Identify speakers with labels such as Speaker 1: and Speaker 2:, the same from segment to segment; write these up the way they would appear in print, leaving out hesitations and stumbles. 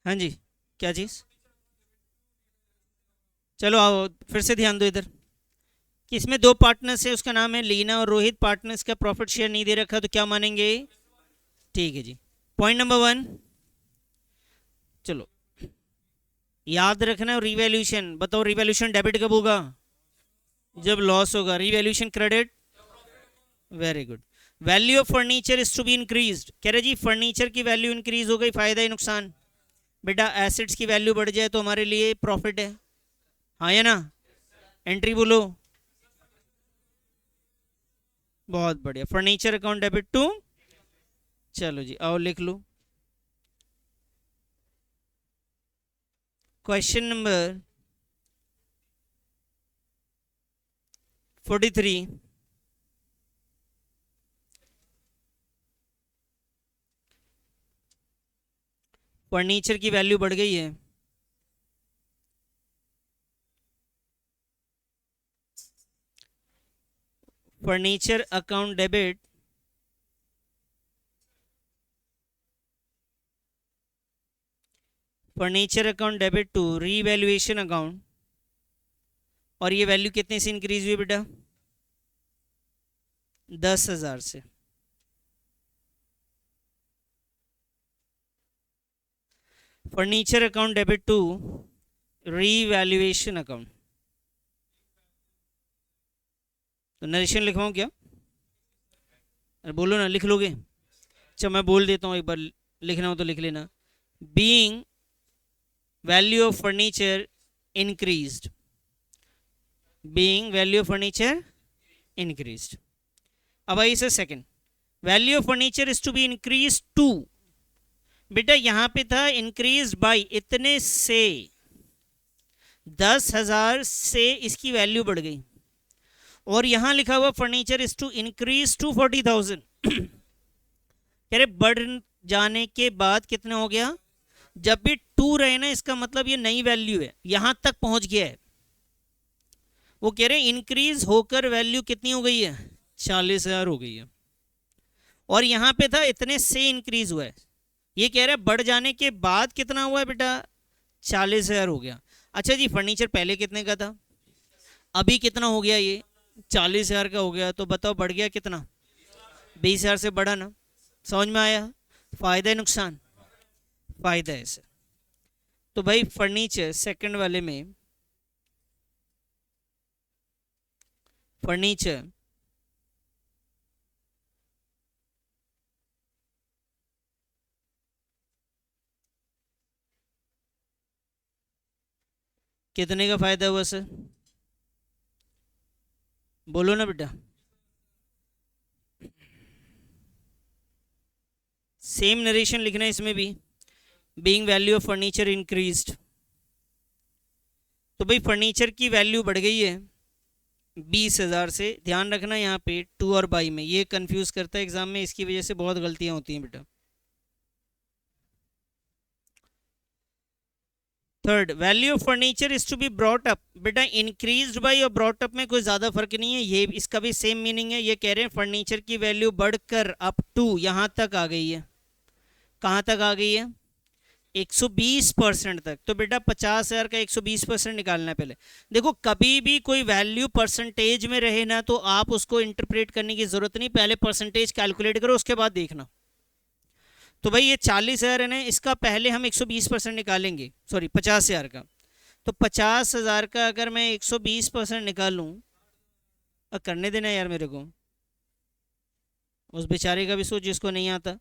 Speaker 1: हाँ जी, क्या चीज़? चलो आओ फिर से ध्यान दो इधर कि इसमें दो पार्टनर्स है, उसका नाम है लीना और रोहित। पार्टनर्स का प्रॉफिट शेयर नहीं दे रखा तो क्या मानेंगे? ठीक है जी। पॉइंट नंबर वन, चलो याद रखना। रिवैल्यूएशन बताओ, रिवैल्यूएशन डेबिट कब होगा? जब लॉस होगा। Revaluation credit. Very good. Value of furniture is to be increase. कह रहे जी फर्नीचर की वैल्यू इंक्रीज हो गई, फायदा है नुकसान? बेटा एसेट्स की वैल्यू बढ़ जाए तो हमारे लिए प्रॉफिट है, हाँ या ना? एंट्री बोलो। बहुत बढ़िया, फर्नीचर अकाउंट डेबिट टू। चलो जी आओ लिख लो। Question number 43। फर्नीचर की वैल्यू बढ़ गई है। Furniture account debit furniture account debit to revaluation account. और ये वैल्यू कितने से इंक्रीज हुई बेटा? 10,000 से। Furniture account debit to revaluation account. तो नरेशन लिखवाऊं क्या? अरे बोलो ना, लिख लोगे? अच्छा मैं बोल देता हूँ एक बार, लिखना हो तो लिख लेना। Being value of furniture increased. Being value of furniture increased. अब I say second, value of furniture is to be increase to. बेटा यहां पे था इंक्रीज बाय, इतने से 10,000 से इसकी वैल्यू बढ़ गई। और यहां लिखा हुआ furniture is to increase to 40,000। कह रहे बढ़ जाने के बाद कितना हो गया? जब भी टू रहे ना इसका मतलब ये नई वैल्यू है, यहां तक पहुंच गया है। वो कह रहे इंक्रीज होकर वैल्यू कितनी हो गई है? 40,000 हो गई है। और यहां पे था इतने से इंक्रीज हुआ है, ये कह रहा है बढ़ जाने के बाद कितना हुआ है बेटा? 40,000 हो गया। अच्छा जी फर्नीचर पहले कितने का था, अभी कितना हो गया? ये 40,000 का हो गया, तो बताओ बढ़ गया कितना? 20,000 से बढ़ा ना? समझ में आया? फायदा है नुकसान? फायदा है सर। तो भाई फर्नीचर सेकंड वाले में, फर्नीचर कितने का फायदा हुआ सर? बोलो ना बेटा। सेम नरेशन लिखना है इसमें भी, being value of furniture increased. तो भाई फर्नीचर की वैल्यू बढ़ गई है 20,000 से। ध्यान रखना यहाँ पे टू और बाई में ये कंफ्यूज करता है एग्जाम में, इसकी वजह से बहुत गलतियां होती हैं बेटा। Third, value of furniture is to be brought up. बेटा इंक्रीज बाई और ब्रॉट अप में कोई ज्यादा फर्क नहीं है, ये इसका भी सेम मीनिंग है। ये कह रहे हैं फर्नीचर की वैल्यू बढ़कर अप टू यहां तक आ गई है। कहां तक आ गई है? 120% तक। तो बेटा 50,000 का 120% निकालना है पहले। देखो कभी भी कोई वैल्यू परसेंटेज में रहे ना तो आप उसको इंटरप्रेट करने की जरूरत नहीं, पहले परसेंटेज कैलकुलेट करो उसके बाद देखना। तो भाई ये 40,000 है ना, इसका पहले हम 120% निकालेंगे, सॉरी 50,000 का। तो 50,000 का अगर मैं 120% निकालूं, करने देना यार मेरे को, उस बेचारे का भी सोच जिसको नहीं आता।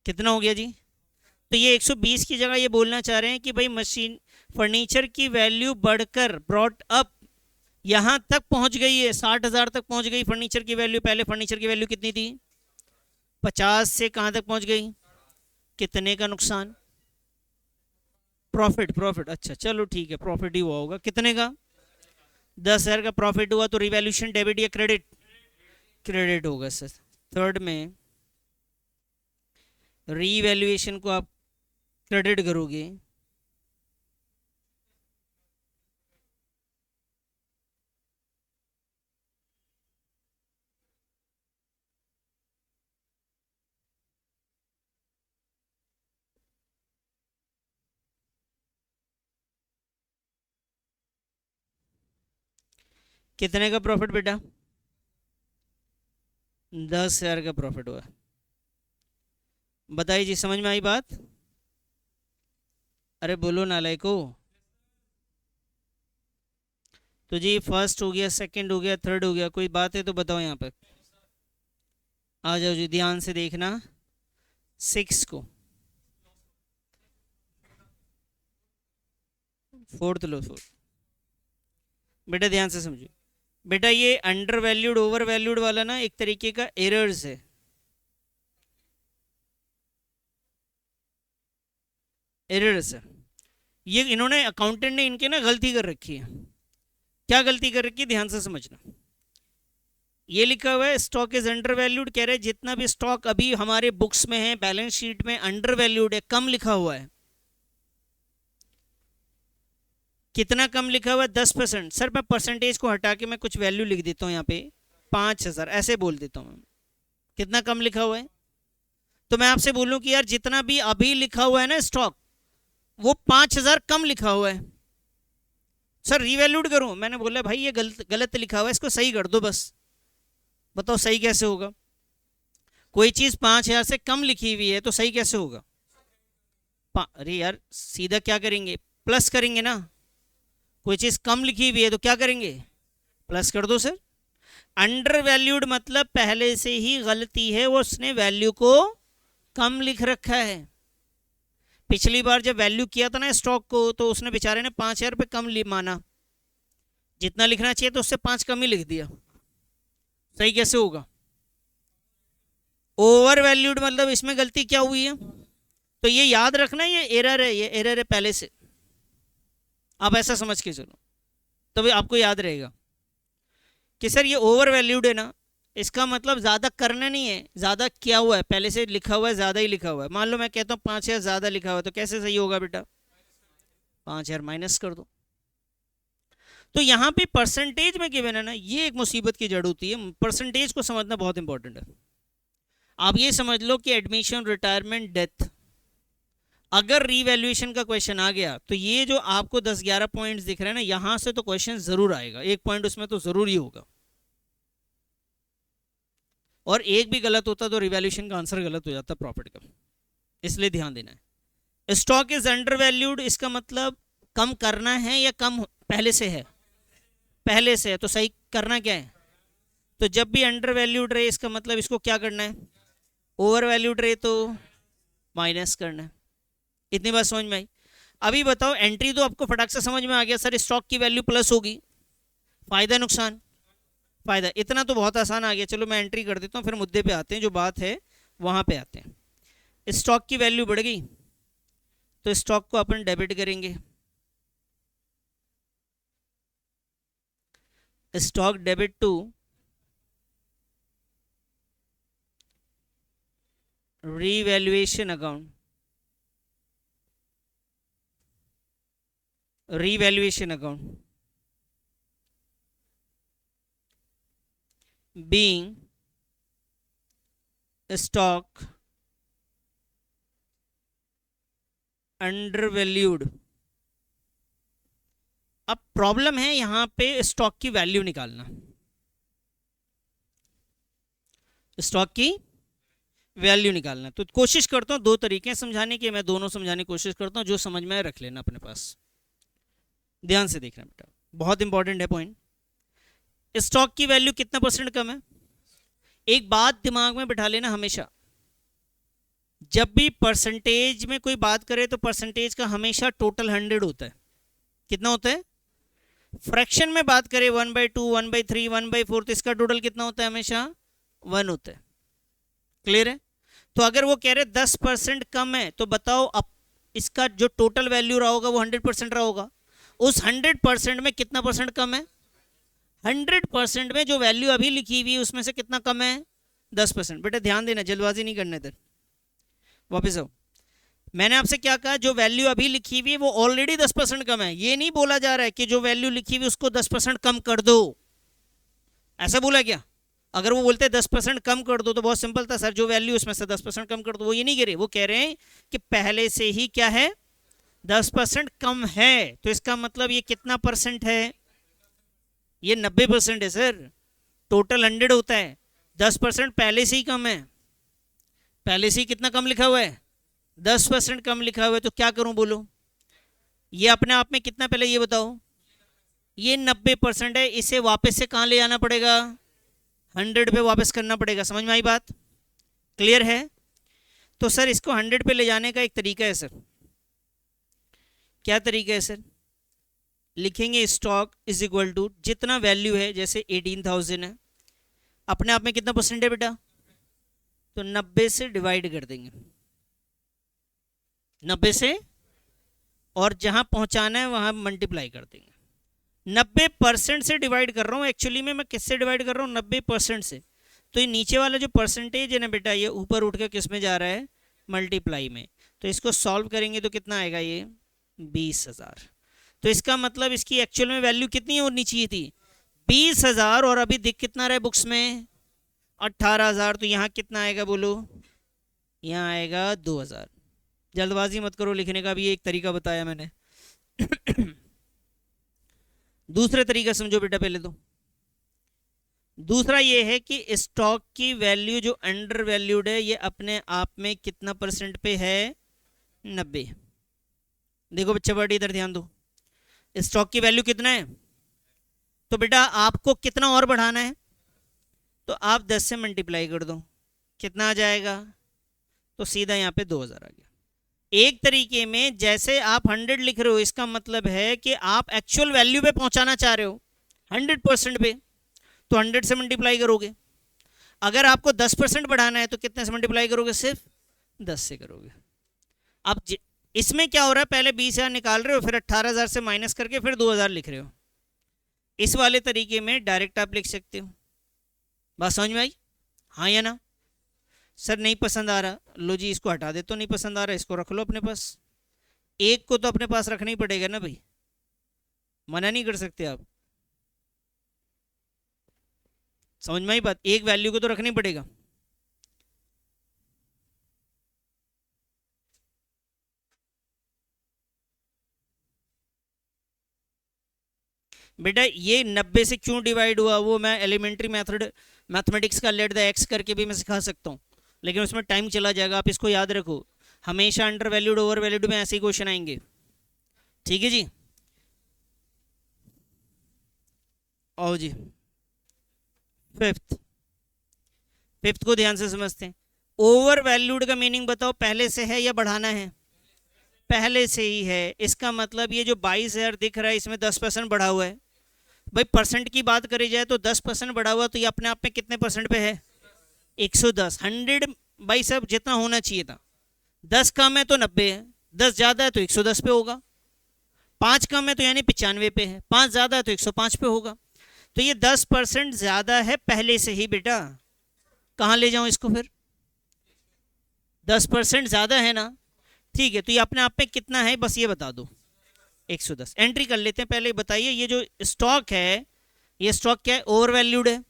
Speaker 1: कितना हो गया जी? तो ये 120 की जगह ये बोलना चाह रहे हैं कि भाई मशीन फर्नीचर की वैल्यू बढ़कर ब्रॉट अप यहां तक पहुंच गई है, 60,000 तक पहुंच गई फर्नीचर की वैल्यू। पहले फर्नीचर की वैल्यू कितनी थी? 50 से कहां तक पहुंच गई? कितने का नुकसान? Profit, profit. अच्छा चलो ठीक है, प्रॉफिट ही हुआ होगा। कितने का? 10,000 का प्रॉफिट हुआ, तो रिवैल्यूएशन डेबिट या क्रेडिट? क्रेडिट होगा सर। थर्ड में रीवैल्यूएशन को आप क्रेडिट करोगे। कितने का प्रॉफिट बेटा? 10,000 का प्रॉफिट हुआ। बताइए जी, समझ में आई बात? अरे बोलो नालायको। तो जी फर्स्ट हो गया, सेकंड हो गया, थर्ड हो गया, कोई बात है तो बताओ यहाँ पर। आ जाओ जी, ध्यान से देखना 6 को। फोर्थ लो, फोर्थ। बेटा ध्यान से समझो बेटा, ये अंडर वैल्यूड ओवर वैल्यूड वाला ना एक तरीके का एरर्स है। एरर्स है ये, इन्होंने अकाउंटेंट ने इनके ना गलती कर रखी है। क्या गलती कर रखी है, ध्यान से समझना। ये लिखा हुआ है स्टॉक इज अंडर वैल्यूड, कह रहे जितना भी स्टॉक अभी हमारे बुक्स में है, बैलेंस शीट में, अंडर वैल्यूड है, कम लिखा हुआ है। कितना कम लिखा हुआ है? 10%। सर मैं परसेंटेज को हटा के मैं कुछ वैल्यू लिख देता हूँ यहाँ पे, 5,000 ऐसे बोल देता हूँ। कितना कम लिखा हुआ है? तो मैं आपसे बोलूँ कि यार जितना भी अभी लिखा हुआ है ना स्टॉक, वो 5,000 कम लिखा हुआ है। सर रीवैल्यूड करूँ? मैंने बोला भाई ये गलत लिखा हुआ है, इसको सही कर दो बस। बताओ सही कैसे होगा? कोई चीज़ 5,000 से कम लिखी हुई है तो सही कैसे होगा? अरे यार सीधा क्या करेंगे, प्लस करेंगे ना। कोई चीज़ कम लिखी हुई है तो क्या करेंगे? प्लस कर दो सर। अंडर वैल्यूड मतलब पहले से ही गलती है, वो उसने वैल्यू को कम लिख रखा है। पिछली बार जब वैल्यू किया था ना स्टॉक को, तो उसने बेचारे ने 5,000 रुपये कम माना, जितना लिखना चाहिए तो उससे 5 कम ही लिख दिया। सही कैसे होगा? ओवर वैल्यूड मतलब इसमें गलती क्या हुई है? तो ये याद रखना, ये एरर है, ये एरर है पहले से। आप ऐसा समझ के चलो तभी आपको याद रहेगा कि सर ये ओवर वैल्यूड है ना, इसका मतलब ज़्यादा करना नहीं है, ज़्यादा किया हुआ है, पहले से लिखा हुआ है, ज़्यादा ही लिखा हुआ है। मान लो मैं कहता हूँ 5,000 ज़्यादा लिखा हुआ है, तो कैसे सही होगा बेटा? 5,000 माइनस कर दो। तो यहाँ पे परसेंटेज में गिवन है ना, ये एक मुसीबत की जड़ होती है। परसेंटेज को समझना बहुत इंपॉर्टेंट है। आप ये समझ लो कि एडमिशन, रिटायरमेंट, डेथ, अगर रीवैल्यूएशन का क्वेश्चन आ गया तो ये जो आपको 10-11 पॉइंट्स दिख रहे हैं ना, यहां से तो क्वेश्चन जरूर आएगा, एक पॉइंट उसमें तो जरूर ही होगा। और एक भी गलत होता तो रिवैल्यूएशन का आंसर गलत हो जाता प्रॉफिट का, इसलिए ध्यान देना है। स्टॉक इज अंडर वैल्यूड, इसका मतलब कम करना है या कम पहले से है? पहले से है, तो सही करना क्या है? तो जब भी अंडर वैल्यूड रहे इसका मतलब इसको क्या करना है? ओवर वैल्यूड रहे तो माइनस करना है। इतनी बात समझ में आई? अभी बताओ, एंट्री तो आपको फटाक से समझ में आ गया, सर स्टॉक की वैल्यू प्लस होगी, फायदा नुकसान? फायदा। इतना तो बहुत आसान आ गया। चलो मैं एंट्री कर देता हूँ, फिर मुद्दे पे आते हैं, जो बात है वहां पे आते हैं। स्टॉक की वैल्यू बढ़ गई तो स्टॉक को अपन डेबिट करेंगे। Stock debit to revaluation account, revaluation account being stock undervalued। अब प्रॉब्लम है यहां पे स्टॉक की वैल्यू निकालना। स्टॉक की वैल्यू निकालना तो कोशिश करता हूं, दो तरीके समझाने के, मैं दोनों समझाने की कोशिश करता हूं, जो समझ में रख लेना अपने पास। ध्यान से देखना बेटा, बहुत इंपॉर्टेंट है पॉइंट। स्टॉक की वैल्यू कितना परसेंट कम है? एक बात दिमाग में बिठा लेना हमेशा, जब भी परसेंटेज में कोई बात करे तो परसेंटेज का हमेशा टोटल 100 होता है। कितना होता है? फ्रैक्शन में बात करें 1/2, 1/3, 1/4, तो इसका टोटल कितना होता है? हमेशा 1 होता है। क्लियर है? तो अगर वो कह रहे 10% कम है, तो बताओ अब इसका जो टोटल वैल्यू रहा होगा वो 100% रहा होगा। उस 100% में कितना परसेंट कम है? 100% में जो वैल्यू अभी लिखी हुई है उसमें से कितना कम है? 10%। बेटा ध्यान देना, जल्दबाजी नहीं करना इधर। वापस आओ, मैंने आपसे क्या कहा? जो वैल्यू अभी लिखी हुई है वो ऑलरेडी 10% कम है। ये नहीं बोला जा रहा है कि जो वैल्यू लिखी हुई उसको 10% कम कर दो, ऐसा बोला क्या? अगर वो बोलते 10% कम कर दो तो बहुत सिंपल था, सर जो वैल्यू उसमें से 10% कम कर दो। वो ये नहीं कह रहे, वो कह रहे हैं कि पहले से ही क्या है? 10% कम है। तो इसका मतलब ये कितना परसेंट है? ये 90% है सर, टोटल 100 होता है, 10% पहले से ही कम है, पहले से ही कितना कम लिखा हुआ है, 10% कम लिखा हुआ है, तो क्या करूं बोलो, ये अपने आप में कितना पहले ये बताओ, ये 90% है, इसे वापस से कहाँ ले आना पड़ेगा, 100 पे वापस करना पड़ेगा। समझ में आई बात, क्लियर है? तो सर इसको 100 पे ले जाने का एक तरीका है सर, क्या तरीका है सर, लिखेंगे स्टॉक इज इक्वल टू जितना वैल्यू है, जैसे 18,000 है, अपने आप में कितना परसेंट है बेटा, तो 90 से डिवाइड कर देंगे, 90 से, और जहां पहुंचाना है वहां मल्टीप्लाई कर देंगे। 90% से डिवाइड कर रहा हूँ, एक्चुअली में मैं किससे डिवाइड कर रहा हूँ, 90% से, तो ये नीचे वाला जो परसेंटेज है ना बेटा, ये ऊपर उठ के किस में जा रहा है, मल्टीप्लाई में। तो इसको सॉल्व करेंगे तो कितना आएगा, ये 20,000। तो इसका मतलब इसकी एक्चुअल में वैल्यू कितनी होनी चाहिए थी, 20,000, और अभी दिख कितना रहा है बुक्स में, 18,000। तो यहाँ कितना आएगा बोलो, यहाँ आएगा 2,000। जल्दबाजी मत करो लिखने का, भी एक तरीका बताया मैंने। दूसरा तरीका समझो बेटा पहले तो, दूसरा ये है कि स्टॉक की वैल्यू जो अंडर वैल्यूड है, ये अपने आप में कितना परसेंट पे है, 90। देखो बच्चा बड़ी इधर ध्यान दो, स्टॉक की वैल्यू कितना है, तो बेटा आपको कितना और बढ़ाना है, तो आप 10 से मल्टीप्लाई कर दो, कितना आ जाएगा, तो सीधा यहाँ पे 2,000 आ गया। एक तरीके में जैसे आप 100 लिख रहे हो, इसका मतलब है कि आप एक्चुअल वैल्यू पे पहुंचाना चाह रहे हो 100% पे, तो 100 से मल्टीप्लाई करोगे। अगर आपको 10% बढ़ाना है तो कितने से मल्टीप्लाई करोगे, सिर्फ 10 से करोगे। अब इसमें क्या हो रहा है, पहले 20,000 निकाल रहे हो, फिर 18,000 से माइनस करके फिर 2,000 लिख रहे हो। इस वाले तरीके में डायरेक्ट आप लिख सकते हो। बात समझ में आई, हाँ या ना? सर नहीं पसंद आ रहा, लो जी इसको हटा दे, तो नहीं पसंद आ रहा, इसको रख लो अपने पास। एक को तो अपने पास रखना ही पड़ेगा ना भाई, मना नहीं कर सकते आप। समझ में आई बात, एक वैल्यू को तो रखनी पड़ेगा। बेटा ये 90 से क्यों डिवाइड हुआ, वो मैं एलिमेंट्री मेथड मैथमेटिक्स का लेट द एक्स करके भी मैं सिखा सकता हूँ, लेकिन उसमें टाइम चला जाएगा। आप इसको याद रखो, हमेशा अंडर वैल्यूड ओवर वैल्यूड में ऐसे ही क्वेश्चन आएंगे, ठीक है जी। आओ जी, फिफ्थ, फिफ्थ को ध्यान से समझते हैं। ओवर वैल्यूड का मीनिंग बताओ, पहले से है या बढ़ाना है, पहले से ही है। इसका मतलब ये जो 22,000 दिख रहा है, इसमें 10% बढ़ा हुआ है। भाई परसेंट की बात करी जाए तो 10% बढ़ा हुआ, तो ये अपने आप में कितने परसेंट पे है, 110। 100 भाई साहब जितना होना चाहिए था, 10 कम है तो 90 है, 10 ज़्यादा है तो 110 पे होगा, 5 कम है तो यानी 95 पे है, 5 ज़्यादा है तो 105 पे होगा। तो ये 10% ज़्यादा है पहले से ही बेटा। कहाँ ले जाऊँ इसको फिर, 10% ज़्यादा है ना, ठीक है। तो ये अपने आप में कितना है, बस ये बता दो, 110। एंट्री कर लेते हैं। पहले बताइए, ये जो स्टॉक है, ये स्टॉक क्या है, ओवर वैल्यूड है।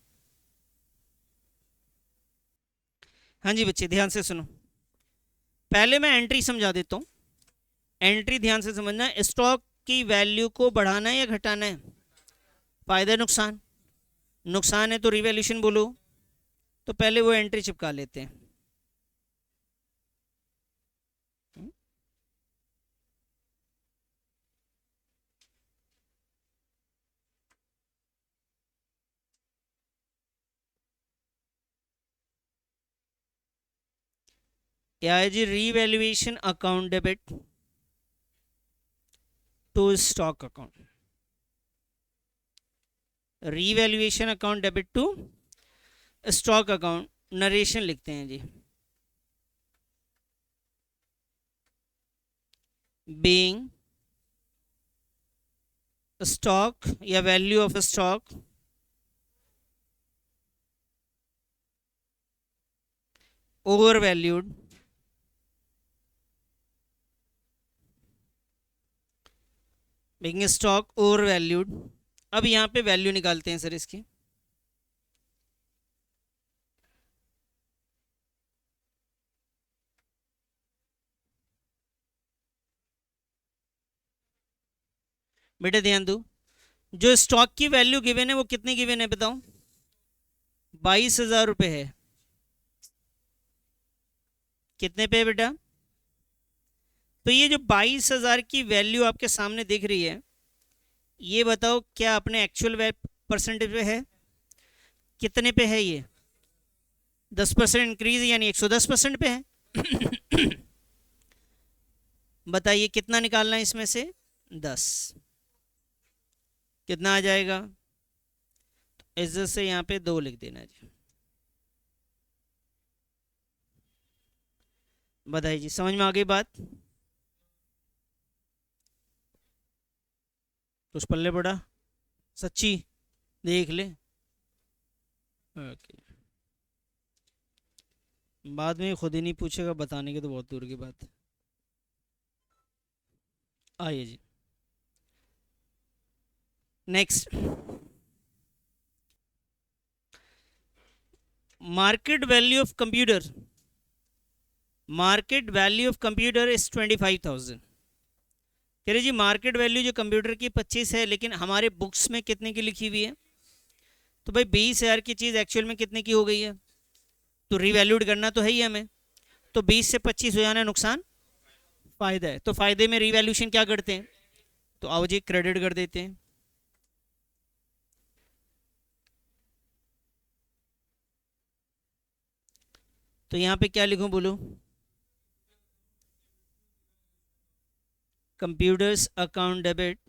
Speaker 1: हाँ जी बच्चे ध्यान से सुनो, पहले मैं एंट्री समझा देता हूँ। एंट्री ध्यान से समझना है, स्टॉक की वैल्यू को बढ़ाना है या घटाना है, फायदा नुकसान, नुकसान है तो रिवैल्यूएशन बोलो। तो पहले वो एंट्री चिपका लेते हैं। क्या है जी, revaluation account debit to stock account, revaluation account debit to stock account. Narration लिखते हैं जी, बीइंग स्टॉक या value of stock over valued being stock over valued. अब यहाँ पे वैल्यू निकालते हैं सर इसकी। बेटा ध्यान दो, जो स्टॉक की वैल्यू गिवन है वो कितनी गिवन है बताओ? 22,000 रुपये है। कितने पे बेटा? तो ये जो 22,000 की वैल्यू आपके सामने दिख रही है, ये बताओ क्या अपने एक्चुअल परसेंटेज पे है? कितने पे है ये? 10% इंक्रीज यानी 110% पे है। बताइए कितना निकालना है इसमें से? 10। कितना आ जाएगा? तो इज्जत से यहाँ पे 2 लिख देना जी। बताइए जी, समझ में आ गई बात? कुछ पल्ले पड़ा? सच्ची देख ले। ओके, बाद में खुद ही नहीं पूछेगा, बताने की तो बहुत दूर की बात है। आइए जी next, market value of computer. Market value of computer is 25,000। कह रहे जी मार्केट वैल्यू जो कंप्यूटर की 25 है, लेकिन हमारे बुक्स में कितने की लिखी हुई है? तो भाई 20,000 की चीज़ एक्चुअल में कितने की हो गई है? तो रिवैल्यूड करना तो है ही हमें। तो 20 से 25 हो जाना नुकसान, फायदा है। तो फायदे में रिवैल्यूशन क्या करते हैं? तो आओ जी क्रेडिट कर देते हैं। तो यहाँ पे क्या लिखूं बोलो? Computers account debit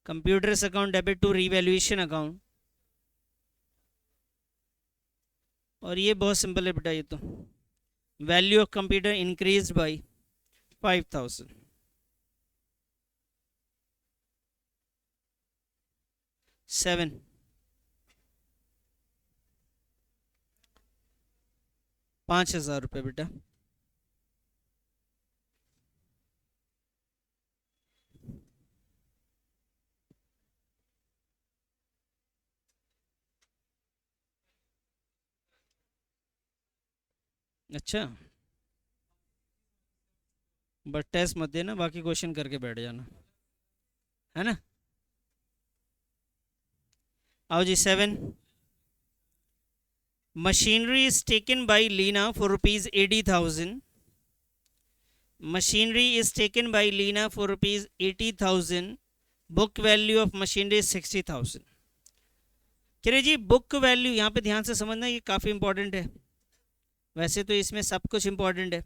Speaker 1: computers account debit to revaluation account. और ये बहुत सिंपल है बेटा, ये तो value of computer increase by 5,000। 7। 5,000 रुपये बेटा। अच्छा, बस टेस्ट मत देना, बाकी क्वेश्चन करके बैठ जाना, है ना? आओ जी 7। Machinery is taken by Leena for ₹80,000। Machinery is taken by Leena for ₹80,000। Book value of machinery 60,000। कह रहे जी बुक वैल्यू, यहाँ पे ध्यान से समझना, ये काफ़ी इंपॉर्टेंट है। वैसे तो इसमें सब कुछ इंपॉर्टेंट है।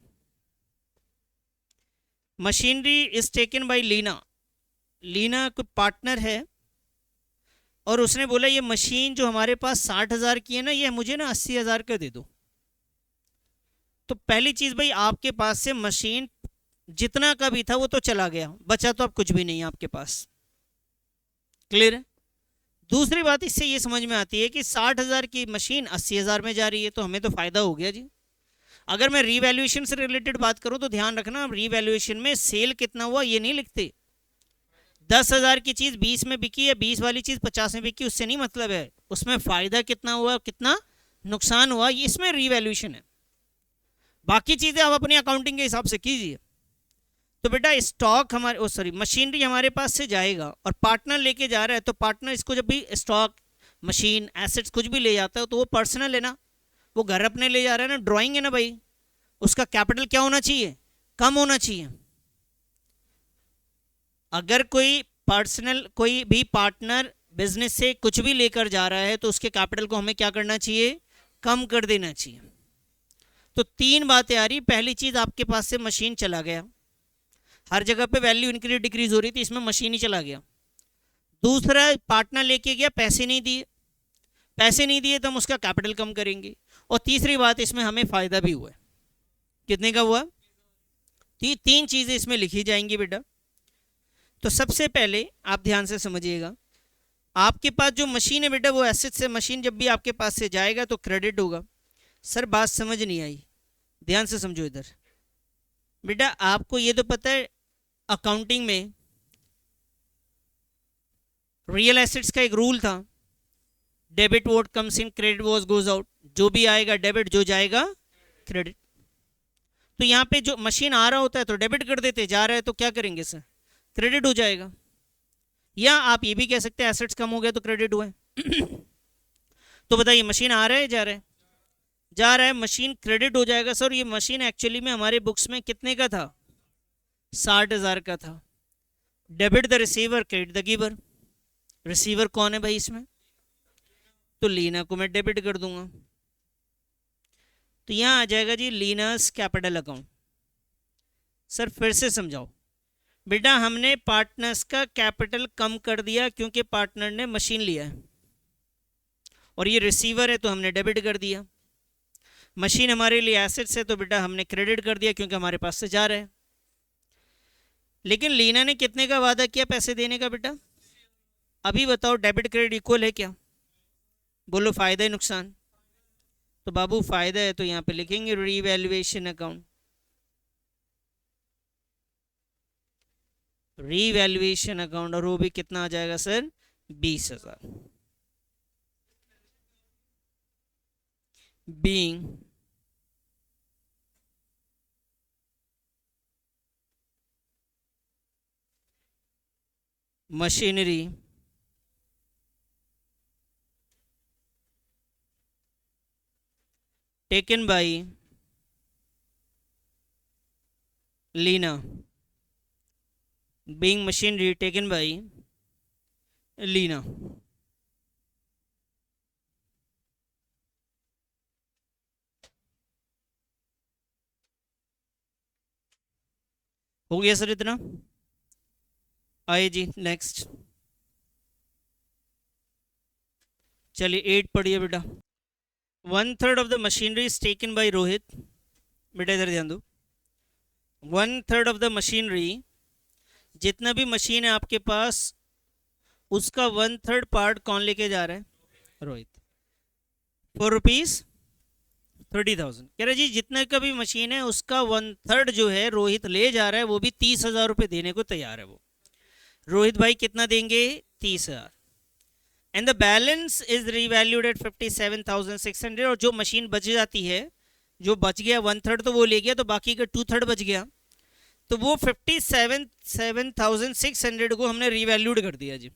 Speaker 1: Machinery is taken by Leena. Leena कोई पार्टनर है और उसने बोला ये मशीन जो हमारे पास 60,000 की है ना, ये मुझे ना 80,000 का दे दो। तो पहली चीज़ भाई, आपके पास से मशीन जितना का भी था वो तो चला गया, बचा तो अब कुछ भी नहीं है आपके पास। क्लियर है? दूसरी बात इससे ये समझ में आती है कि 60,000 की मशीन 80,000 में जा रही है, तो हमें तो फायदा हो गया जी। अगर मैं रीवैल्यूएशन से रिलेटेड बात करूं तो ध्यान रखना, रीवैल्यूएशन में सेल कितना हुआ ये नहीं लिखते। 10,000 की चीज 20 में बिकी है, 20 वाली चीज 50 में बिकी, उससे नहीं मतलब है। उसमें फायदा कितना हुआ, कितना नुकसान हुआ, ये इसमें रीवैल्यूएशन है। बाकी चीजें आप अपनी अकाउंटिंग के हिसाब से कीजिए। तो बेटा स्टॉक हमारे सॉरी मशीनरी हमारे पास से जाएगा और पार्टनर लेके जा रहा है, तो पार्टनर इसको जब भी स्टॉक मशीन एसेट्स कुछ भी ले जाता है तो वो पर्सनल है ना, वो घर अपने ले जा रहा है ना, ड्राइंग है ना भाई, उसका कैपिटल क्या होना चाहिए? कम होना चाहिए। अगर कोई पर्सनल कोई भी पार्टनर बिजनेस से कुछ भी लेकर जा रहा है तो उसके कैपिटल को हमें क्या करना चाहिए? कम कर देना चाहिए। तो 3 बातें आ रही। पहली चीज, आपके पास से मशीन चला गया, हर जगह पे वैल्यू इंक्रीज डिक्रीज हो रही थी, इसमें मशीन ही चला गया। दूसरा, पार्टनर लेके गया, पैसे नहीं दिए, पैसे नहीं दिए तो हम उसका कैपिटल कम करेंगे। और तीसरी बात, इसमें हमें फायदा भी हुआ है। कितने का हुआ? 3 चीजें इसमें लिखी जाएंगी बेटा। तो सबसे पहले आप ध्यान से समझिएगा, आपके पास जो मशीन है बेटा वो एसेट से, मशीन जब भी आपके पास से जाएगा तो क्रेडिट होगा। सर बात समझ नहीं आई, ध्यान से समझो इधर। बेटा आपको ये तो पता है अकाउंटिंग में रियल एसेट्स का एक रूल था, debit vote comes in credit was goes out. जो भी आएगा डेबिट, जो जाएगा क्रेडिट। तो यहाँ पे जो मशीन आ रहा होता है तो डेबिट कर देते, जा रहा है तो क्या करेंगे सर, क्रेडिट हो जाएगा। या आप ये भी कह सकते हैं एसेट्स कम हो गया तो क्रेडिट हुआ है। तो बताइए मशीन आ रहा है जा रहा है, जा रहा है, मशीन क्रेडिट हो जाएगा सर। ये मशीन एक्चुअली में हमारे बुक्स में कितने का था, 60,000 का था। Debit the receiver credit the giver. Receiver कौन है भाई इसमें, तो लीना को मैं डेबिट कर दूंगा। तो यहां आ जाएगा जी लीनर्स कैपिटल अकाउंट। सर फिर से समझाओ बेटा, हमने पार्टनर्स का कैपिटल कम कर दिया क्योंकि पार्टनर ने मशीन लिया है, और ये रिसीवर है तो हमने डेबिट कर दिया। मशीन हमारे लिए एसेट्स है तो बेटा हमने क्रेडिट कर दिया क्योंकि हमारे पास से जा रहा है। लेकिन लीना ने कितने का वादा किया पैसे देने का बेटा, अभी बताओ डेबिट क्रेडिट इक्वल है क्या, बोलो फायदा है नुकसान। तो बाबू फायदा है तो यहाँ पे लिखेंगे रीवैल्यूएशन अकाउंट। रीवैल्यूएशन अकाउंट, और वो भी कितना आ जाएगा sir, 20,000। Being machinery taken by Lena, being machinery taken by Lena। हो गया सर इतना, आइए जी नेक्स्ट। चलिए 8 पढ़िए बेटा। 1/3 of the machinery is taken bye Rohit. बेटा इधर ध्यान दो, 1/3 ऑफ द मशीनरी, जितना भी मशीन है आपके पास उसका 1/3 पार्ट कौन लेके जा रहा है, रोहित। फॉर ₹30,000। कह रहे जी जितना का भी मशीन है उसका 1/3 जो है रोहित ले जा रहा है, वो भी 30,000 रुपये देने को तैयार है। वो रोहित भाई कितना देंगे, 30,000। And the balance is revalued at 57,600। और जो मशीन बच जाती है, जो बच गया 1/3 तो वो ले गया, तो बाकी का 2/3 बच गया, तो वो 57,600 को हमने रीवैल्यूड कर दिया जी।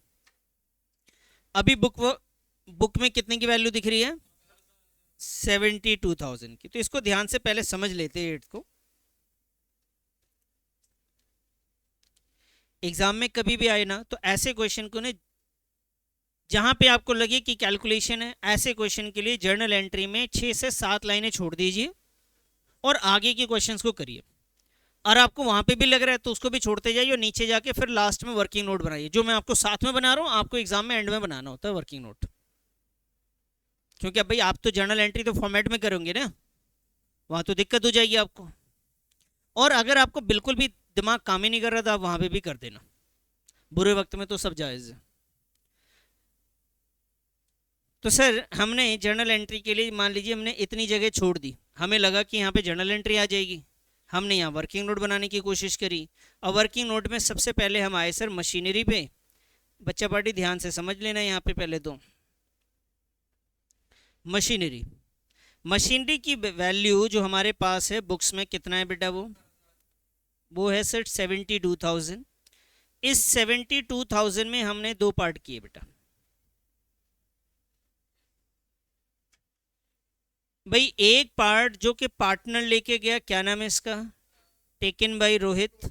Speaker 1: अभी बुक में कितने की वैल्यू दिख रही है, 72,000 की। तो इसको ध्यान से पहले समझ लेते हैं 8 को। एग्जाम में कभी भी आए ना तो ऐसे क्वेश्चन को ने, जहां पे आपको लगे कि कैलकुलेशन है, ऐसे क्वेश्चन के लिए जर्नल एंट्री में 6 से 7 लाइनें छोड़ दीजिए और आगे के क्वेश्चंस को करिए। और आपको वहां पे भी लग रहा है तो उसको भी छोड़ते जाइए और नीचे जाके फिर लास्ट में वर्किंग नोट बनाइए। जो मैं आपको साथ में बना रहा हूँ, आपको एग्जाम में एंड में बनाना होता है वर्किंग नोट, क्योंकि अब भाई आप तो जर्नल एंट्री तो फॉर्मेट में करोगे ना, वहां तो दिक्कत हो जाएगी आपको। और अगर आपको बिल्कुल भी दिमाग काम ही नहीं कर रहा, तो आप वहां पे भी कर देना, बुरे वक्त में तो सब जायज़ है। तो सर हमने जर्नल एंट्री के लिए मान लीजिए हमने इतनी जगह छोड़ दी, हमें लगा कि यहाँ पे जर्नल एंट्री आ जाएगी, हमने यहाँ वर्किंग नोट बनाने की कोशिश करी। और वर्किंग नोट में सबसे पहले हम आए सर मशीनरी पे। बच्चा पार्टी ध्यान से समझ लेना, यहाँ पे पहले तो मशीनरी, मशीनरी की वैल्यू जो हमारे पास है बुक्स में कितना है बेटा, वो है सर 72,000। इस 72,000 में हमने 2 पार्ट किए बेटा। भाई एक पार्ट जो कि पार्टनर लेके गया, क्या नाम है इसका, taken by Rohit.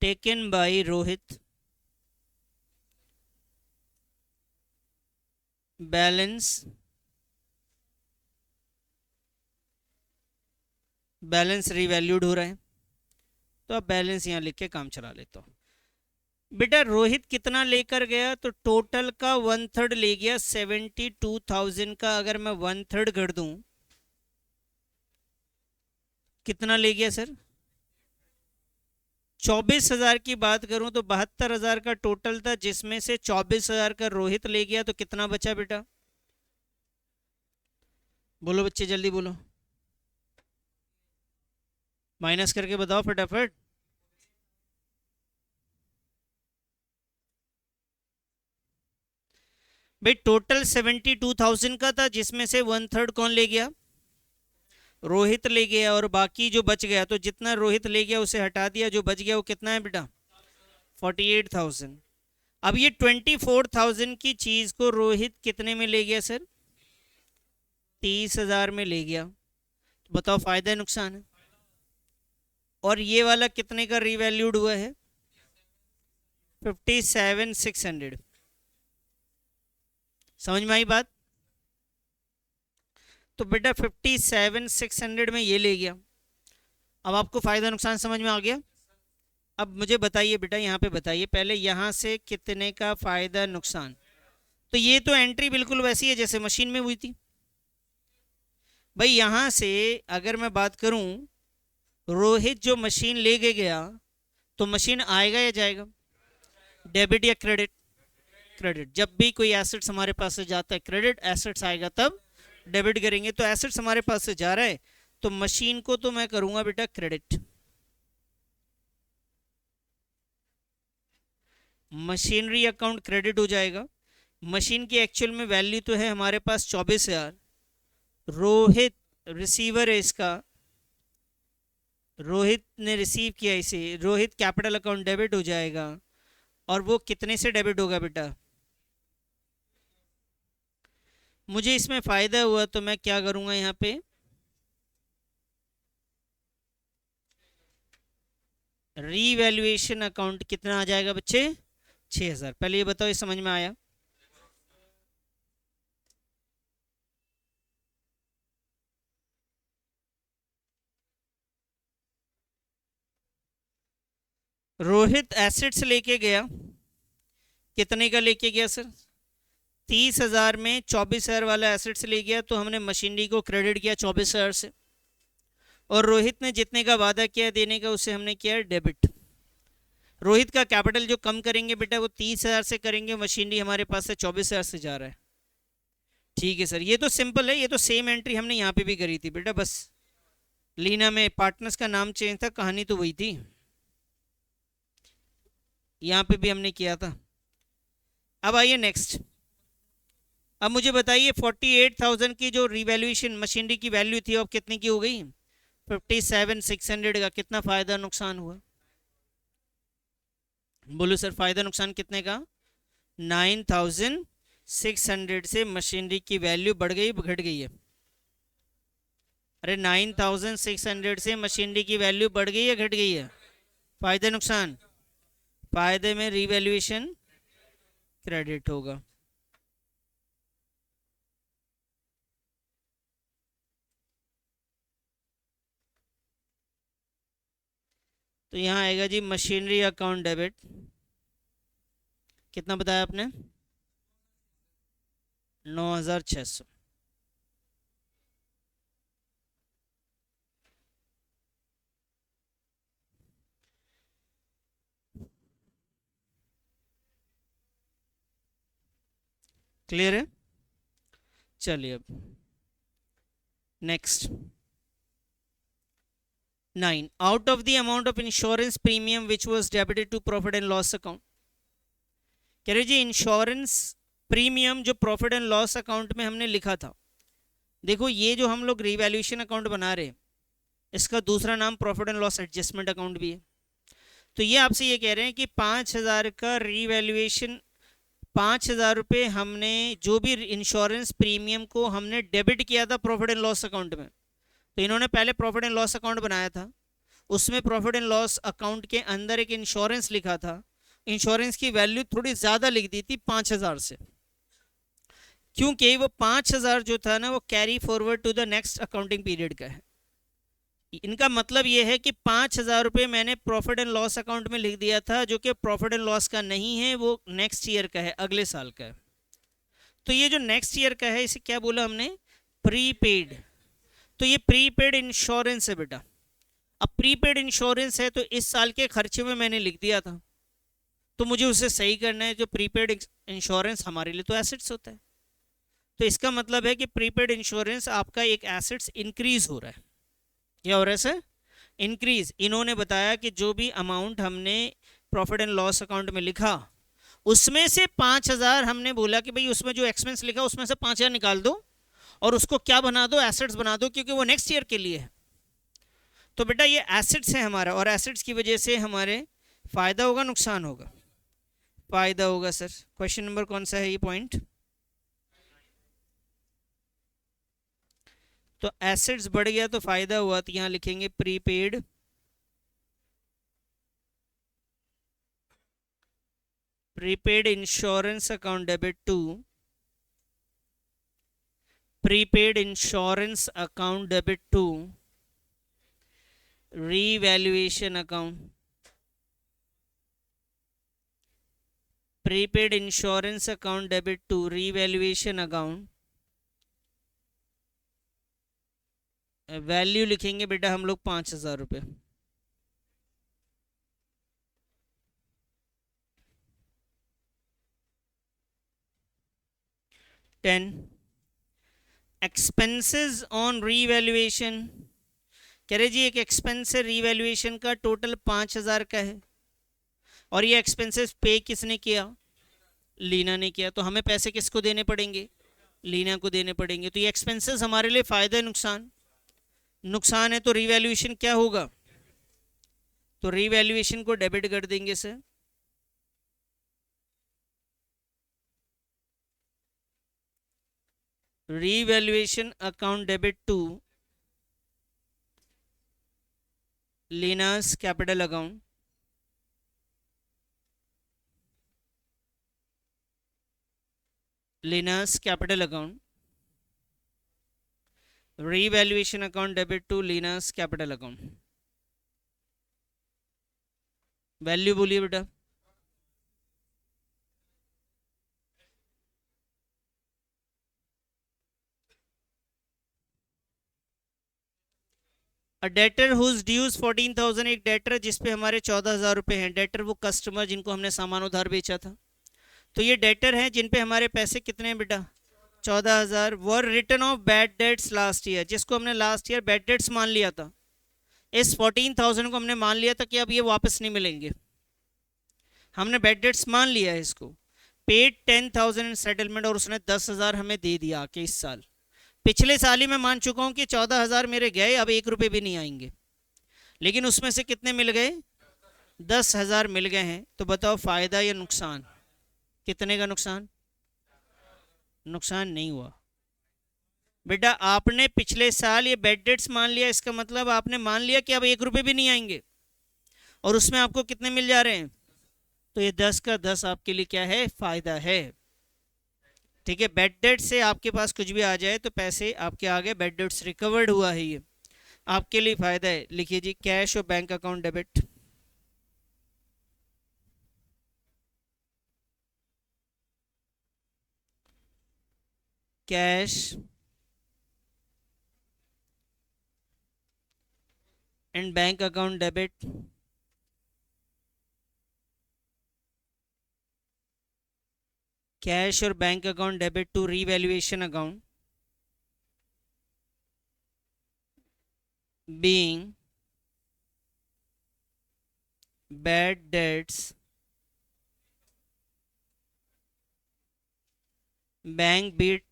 Speaker 1: Taken by Rohit, balance, balance revalued हो रहा है, तो अब बैलेंस यहां लिख के काम चला लेता हूं। बेटा रोहित कितना लेकर गया, तो टोटल का 1/3 ले गया 72,000 का। अगर मैं 1/3 कर दूं, कितना ले गया सर, 24,000 की बात करूं तो 72,000 का टोटल था, जिसमें से 24,000 का रोहित ले गया, तो कितना बचा बेटा, बोलो बच्चे जल्दी बोलो, माइनस करके बताओ फटाफट। भाई टोटल 72,000 का था, जिसमें से 1/3 कौन ले गया? रोहित ले गया, और बाकी जो बच गया, तो जितना रोहित ले गया उसे हटा दिया, जो बच गया वो कितना है बेटा? 48,000। अब ये 24,000 की चीज को रोहित कितने में ले गया सर? 30,000 में ले गया। तो बताओ फायदा नुकसान है? और ये वाला कितने का रीवैल्यूड हुआ है? 57,600। समझ में आई बात? तो बेटा 57,600 में ये ले गया। अब आपको फायदा नुकसान समझ में आ गया? अब मुझे बताइए बेटा, यहाँ पे बताइए पहले, यहाँ से कितने का फायदा नुकसान? तो ये तो एंट्री बिल्कुल वैसी है जैसे मशीन में हुई थी भाई। यहाँ से अगर मैं बात करूं, रोहित जो मशीन ले के गया, तो मशीन आएगा या जाएगा? डेबिट या क्रेडिट? क्रेडिट। जब भी कोई एसेट्स हमारे पास से जाता है, क्रेडिट एसेट्स आएगा तब डेबिट करेंगे। तो एसेट्स हमारे पास से जा रहा है, तो मशीन को तो मैं करूंगा बेटा क्रेडिट। मशीनरी अकाउंट क्रेडिट हो जाएगा। मशीन की एक्चुअल में वैल्यू तो है हमारे पास 24,000। रोहित रिसीवर है इसका, रोहित ने रिसीव किया इसे, रोहित कैपिटल अकाउंट डेबिट हो जाएगा। और वो कितने से डेबिट होगा बेटा? मुझे इसमें फायदा हुआ तो मैं क्या करूंगा, यहाँ पे रीवैल्यूएशन अकाउंट कितना आ जाएगा बच्चे? 6,000। पहले ये बताओ, ये समझ में आया? रोहित एसेट्स लेके गया, कितने का लेके गया सर? 30,000 में 24,000 वाला एसेट्स ले गया, तो हमने मशीनरी को क्रेडिट किया 24,000 से। और रोहित ने जितने का वादा किया देने का, उसे हमने किया डेबिट। रोहित का कैपिटल जो कम करेंगे बेटा, वो 30,000 से करेंगे, मशीनरी हमारे पास से 24,000 से जा रहा है। ठीक है सर, ये तो सिंपल है, ये तो सेम एंट्री हमने यहाँ पे भी करी थी बेटा, बस लीना में पार्टनर्स का नाम चेंज था, कहानी तो वही थी। यहाँ पे भी हमने किया था। अब आइए नेक्स्ट। अब मुझे बताइए 48,000 की जो रिवैल्यूएशन मशीनरी की वैल्यू थी, अब कितने की हो गई? 57,600 का। कितना फायदा नुकसान हुआ? बोलो सर, फायदा नुकसान कितने का? 9,600 से मशीनरी की वैल्यू बढ़ गई घट गई है? अरे 9,600 से मशीनरी की वैल्यू बढ़ गई है घट गई है? फायदा नुकसान? फायदे में रिवैल्यूएशन क्रेडिट होगा। तो यहाँ आएगा जी मशीनरी अकाउंट डेबिट। कितना बताया आपने? 9,600। क्लियर है? चलिए अब next 9, out of the amount of insurance premium which was debited to profit and loss account। कह रहे जी इंश्योरेंस प्रीमियम जो प्रॉफिट एंड लॉस अकाउंट में हमने लिखा था, देखो ये जो हम लोग रिवैल्यूएशन अकाउंट बना रहे हैं, इसका दूसरा नाम profit and loss adjustment account भी है। तो ये आपसे ये कह रहे हैं कि 5,000 का रिवैल्यूएशन, 5,000 रुपये हमने जो भी इंश्योरेंस प्रीमियम को हमने डेबिट किया था प्रॉफिट एंड लॉस अकाउंट में। तो इन्होंने पहले प्रॉफिट एंड लॉस अकाउंट बनाया था, उसमें प्रॉफिट एंड लॉस अकाउंट के अंदर एक इंश्योरेंस लिखा था, इंश्योरेंस की वैल्यू थोड़ी ज़्यादा लिख दी थी 5,000 से, क्योंकि वो 5,000 जो था ना वो carry forward to the next accounting period का है। इनका मतलब ये है कि 5,000 रुपये मैंने प्रॉफिट एंड लॉस अकाउंट में लिख दिया था, जो कि प्रॉफिट एंड लॉस का नहीं है, वो नेक्स्ट ईयर का है, अगले साल का है। तो ये जो नेक्स्ट ईयर का है, इसे क्या बोला हमने? प्रीपेड। तो ये प्रीपेड इंश्योरेंस है बेटा। अब प्रीपेड इंश्योरेंस है, तो इस साल के खर्चे में मैंने लिख दिया था, तो मुझे उसे सही करना है। जो प्रीपेड इंश्योरेंस हमारे लिए तो एसेट्स होता है, तो इसका मतलब है कि प्रीपेड इंश्योरेंस आपका एक एसेट्स इंक्रीज हो रहा है। क्या हो रहा है सर? इंक्रीज। इन्होंने बताया कि जो भी अमाउंट हमने प्रॉफिट एंड लॉस अकाउंट में लिखा, उसमें से 5,000 हमने बोला कि भाई उसमें जो एक्सपेंस लिखा उसमें से 5,000 निकाल दो और उसको क्या बना दो, एसेट्स बना दो, क्योंकि वो नेक्स्ट ईयर के लिए है। तो बेटा ये एसेट्स है हमारा, और एसेट्स की वजह से हमारे फायदा होगा नुकसान होगा? फायदा होगा सर। क्वेश्चन नंबर कौन सा है ये पॉइंट? तो एसेट्स बढ़ गया तो फायदा हुआ, तो यहां लिखेंगे prepaid prepaid insurance account debit to prepaid insurance account debit to revaluation account prepaid insurance account debit to revaluation account. Value लिखेंगे बेटा हम लोग 5,000 रुपये। Ten expenses on revaluation. कह रहे जी एक एक्सपेंस है रीवैल्यूएशन का, टोटल 5,000 का है, और ये एक्सपेंसेस पे किसने किया? लीना ने किया। तो हमें पैसे किसको देने पड़ेंगे? लीना को देने पड़ेंगे। तो ये एक्सपेंसेस हमारे लिए फायदा है नुकसान? नुकसान है, तो रीवैल्यूएशन क्या होगा? तो रीवैल्यूएशन को डेबिट कर देंगे sir. Revaluation account debit to Leena's capital account. Leena's capital account, revaluation account debit to Leena's capital account. Value बोलिए बेटा। अ डेटर हुज ड्यूज 14,000, एक डेटर जिस पे हमारे 14,000 रुपए हैं। डेटर वो कस्टमर जिनको हमने सामान उधार बेचा था। तो ये डेटर हैं जिन पे हमारे पैसे कितने हैं बेटा? 14,000। Were return of bad debts last year, जिसको हमने लास्ट ईयर बैड डेट्स मान लिया था। इस 14,000 को हमने मान लिया था कि अब ये वापस नहीं मिलेंगे, हमने बैड डेट्स मान लिया है इसको। पेड 10,000 इन सेटलमेंट, और उसने 10,000 हमें दे दिया कि इस साल। पिछले साल ही मैं मान चुका हूं कि 14,000 मेरे गए, अब 1 रुपए भी नहीं आएंगे, लेकिन उसमें से कितने मिल गए? 10,000 मिल गए हैं। तो बताओ फायदा या नुकसान? कितने का नुकसान? नुकसान नहीं हुआ बेटा। आपने पिछले साल ये बेड डेट्स मान लिया, इसका मतलब आपने मान लिया कि अब 1 रुपए भी नहीं आएंगे, और उसमें आपको कितने मिल जा रहे हैं? तो ये 10 का 10 आपके लिए क्या है? फायदा है। ठीक है, बेड डेट से आपके पास कुछ भी आ जाए तो पैसे आपके आ गए, बेड डेट्स रिकवर्ड हुआ है, ये आपके लिए फायदा है। लिखिए जी कैश और bank account debit. Cash and bank account debit. Cash और bank account debit to revaluation account being bad debts, bank beat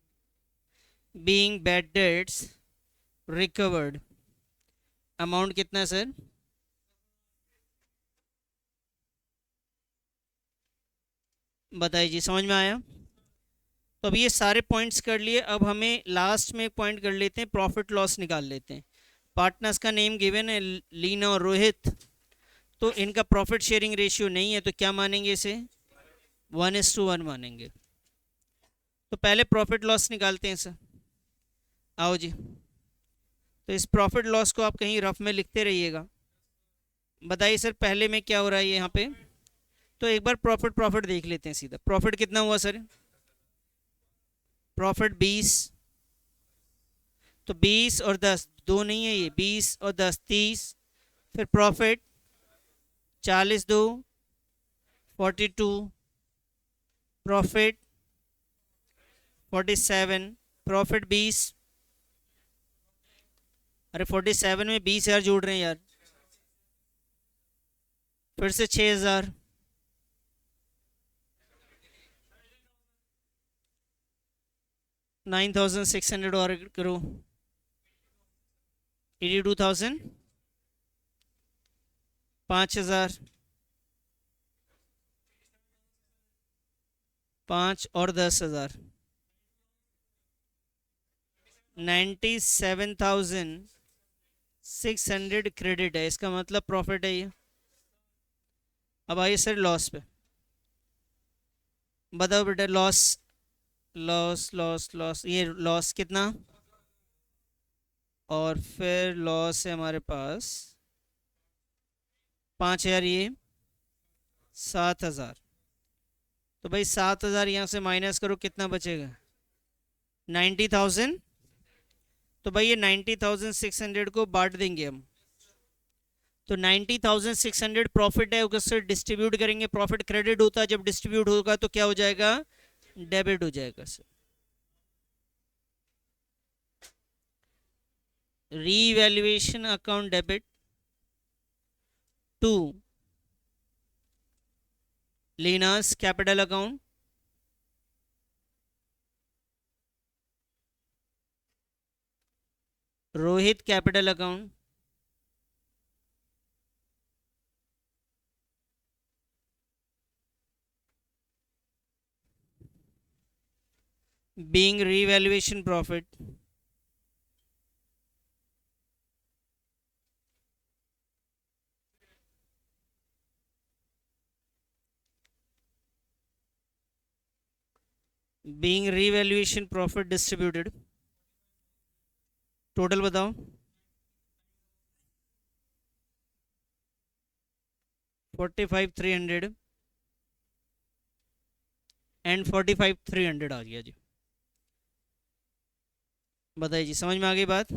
Speaker 1: being bad debts recovered। Amount कितना सर? बताइए जी, समझ में आया? तो अब ये सारे पॉइंट्स कर लिए, अब हमें लास्ट में एक पॉइंट कर लेते हैं, प्रॉफिट लॉस निकाल लेते हैं। पार्टनर्स का नेम गिवन है लीना और रोहित, तो इनका प्रॉफिट शेयरिंग रेशियो नहीं है, तो क्या मानेंगे इसे? 1:1 मानेंगे। तो पहले प्रॉफिट लॉस निकालते हैं सर। आओ जी, तो इस प्रॉफिट लॉस को आप कहीं रफ में लिखते रहिएगा। बताइए सर पहले में क्या हो रहा है यहाँ पे? तो एक बार प्रॉफिट प्रॉफिट देख लेते हैं सीधा। प्रॉफिट कितना हुआ सर? प्रॉफिट 20, तो 20 और 10 दो नहीं है, ये 20 और 10 30। फिर प्रॉफिट 40 2 42, प्रॉफिट 47, प्रॉफिट 20। अरे 47 में 20,000 जोड़ रहे हैं यार। फिर से 6,000, 9,600 और करो, 82,000, 5,000, 5 और 10,000, 97,600 क्रेडिट है, इसका मतलब प्रॉफिट है ये। अब आइए सर लॉस पे, बताओ बेटा लॉस, लॉस लॉस लॉस, ये लॉस कितना, और फिर लॉस है हमारे पास 5,000, ये 7,000, तो भाई 7,000 यहाँ से माइनस करो, कितना बचेगा, 90,000। तो भाई ये 90,600 को बांट देंगे हम, तो 90,600 प्रॉफिट है, उससे डिस्ट्रीब्यूट करेंगे, प्रॉफिट क्रेडिट होता है, जब डिस्ट्रीब्यूट होगा तो क्या हो जाएगा, डेबिट हो जाएगा sir. Revaluation account debit to Leena's capital account, Rohit capital account, being revaluation profit being revaluation profit distributed, total बताओ, 45,300 एंड 45,300 आ गया जी। बताइए जी, समझ में आ गई बात।